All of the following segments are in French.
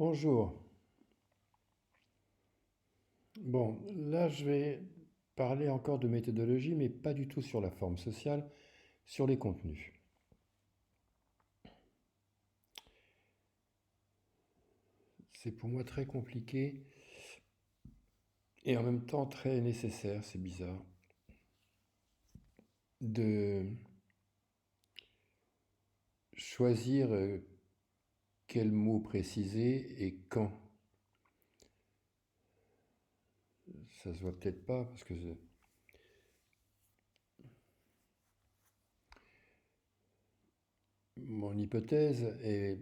Bonjour. Bon, là je vais parler encore de méthodologie, mais pas du tout sur la forme sociale, sur les contenus. C'est pour moi très compliqué et en même temps très nécessaire, c'est bizarre, de choisir quel mot préciser et quand. Ça se voit peut-être pas parce que mon hypothèse est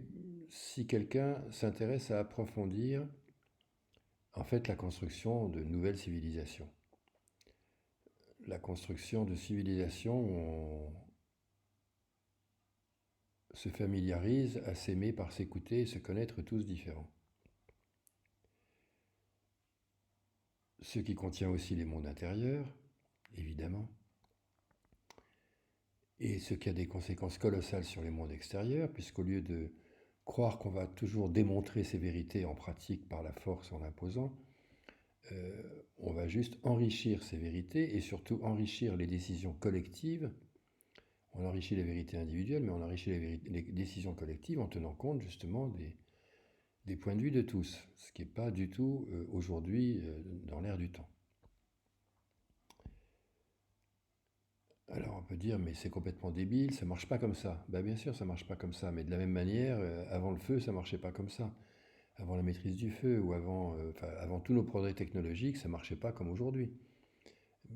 si quelqu'un s'intéresse à approfondir en fait la construction de nouvelles civilisations. La construction de civilisations où on se familiarise à s'aimer par s'écouter et se connaître tous différents. Ce qui contient aussi les mondes intérieurs, évidemment, et ce qui a des conséquences colossales sur les mondes extérieurs, puisqu'au lieu de croire qu'on va toujours démontrer ces vérités en pratique par la force en imposant, on va juste enrichir ces vérités et surtout enrichir les décisions collectives. On enrichit les vérités individuelles, mais on enrichit les décisions collectives en tenant compte justement des points de vue de tous, ce qui n'est pas du tout aujourd'hui dans l'air du temps. Alors on peut dire, mais c'est complètement débile, ça marche pas comme ça. Ben, bien sûr, ça marche pas comme ça, mais de la même manière, avant le feu, ça marchait pas comme ça. Avant la maîtrise du feu ou avant tous nos progrès technologiques, ça marchait pas comme aujourd'hui.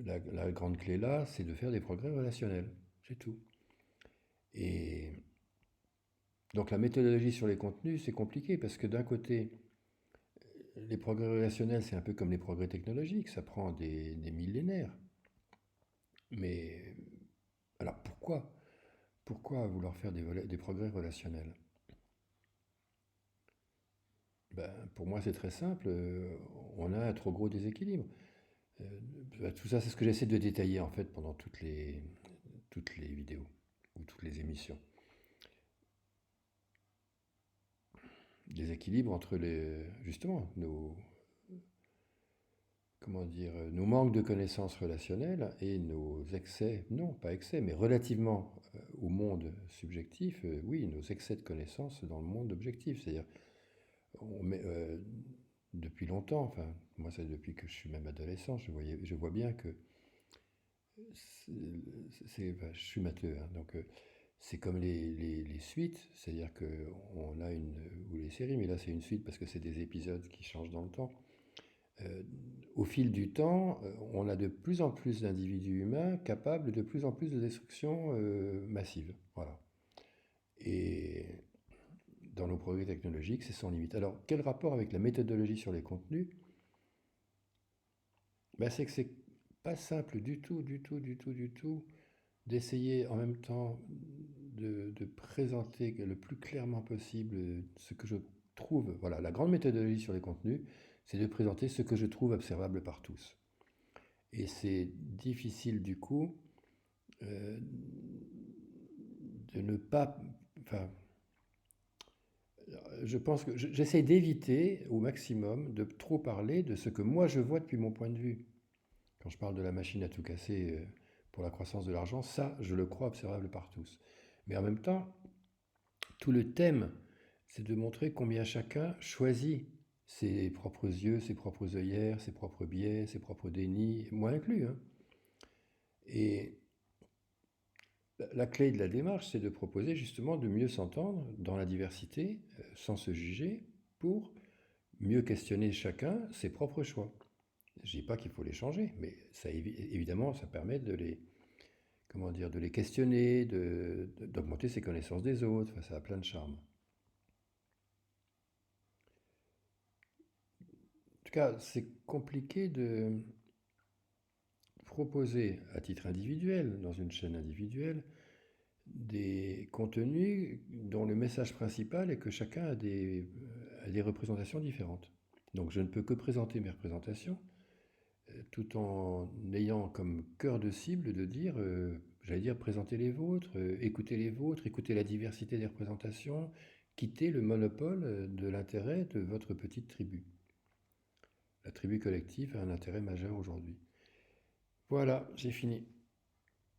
La grande clé là, c'est de faire des progrès relationnels, c'est tout. Et donc la méthodologie sur les contenus, c'est compliqué parce que d'un côté, les progrès relationnels, c'est un peu comme les progrès technologiques, ça prend des millénaires. Mais alors pourquoi? Pourquoi vouloir faire des progrès relationnels? Ben, pour moi, c'est très simple. On a un trop gros déséquilibre. Tout ça, c'est ce que j'essaie de détailler en fait pendant toutes les vidéos ou toutes les émissions. Déséquilibre entre justement comment dire, nos manques de connaissances relationnelles et nos excès, non pas excès, mais relativement au monde subjectif, oui, nos excès de connaissances dans le monde objectif. C'est-à-dire, on met, depuis longtemps, enfin, moi c'est depuis que je suis même adolescent, je vois bien que enfin, je suis matheux, hein, donc c'est comme les suites, c'est-à-dire qu'on a ou les séries, mais là c'est une suite parce que c'est des épisodes qui changent dans le temps. Euh, Au fil du temps, on a de plus en plus d'individus humains capables de plus en plus de destruction massive. Voilà. Et dans nos progrès technologiques, c'est sans limite. Alors, quel rapport avec la méthodologie sur les contenus? Ben, c'est que c'est pas simple du tout, du tout, du tout, du tout, d'essayer en même temps de présenter le plus clairement possible ce que je trouve. Voilà, la grande méthodologie sur les contenus, c'est de présenter ce que je trouve observable par tous. Et c'est difficile du coup euh, de ne pas... Enfin, je pense que j'essaie d'éviter au maximum de trop parler de ce que moi je vois depuis mon point de vue. Quand je parle de la machine à tout casser pour la croissance de l'argent, ça, je le crois observable par tous. Mais en même temps, tout le thème, c'est de montrer combien chacun choisit ses propres yeux, ses propres œillères, ses propres biais, ses propres dénis, moi inclus, hein. Et la clé de la démarche, c'est de proposer justement de mieux s'entendre dans la diversité, sans se juger, pour mieux questionner chacun ses propres choix. Je ne dis pas qu'il faut les changer, mais ça, évidemment, ça permet comment dire, de les questionner, d'augmenter ses connaissances des autres. Enfin, ça a plein de charme. En tout cas, c'est compliqué de proposer à titre individuel, dans une chaîne individuelle, des contenus dont le message principal est que chacun a des représentations différentes. Donc je ne peux que présenter mes représentations, tout en ayant comme cœur de cible de dire, j'allais dire, présenter les vôtres, écouter la diversité des représentations, quitter le monopole de l'intérêt de votre petite tribu. La tribu collective a un intérêt majeur aujourd'hui. Voilà, j'ai fini.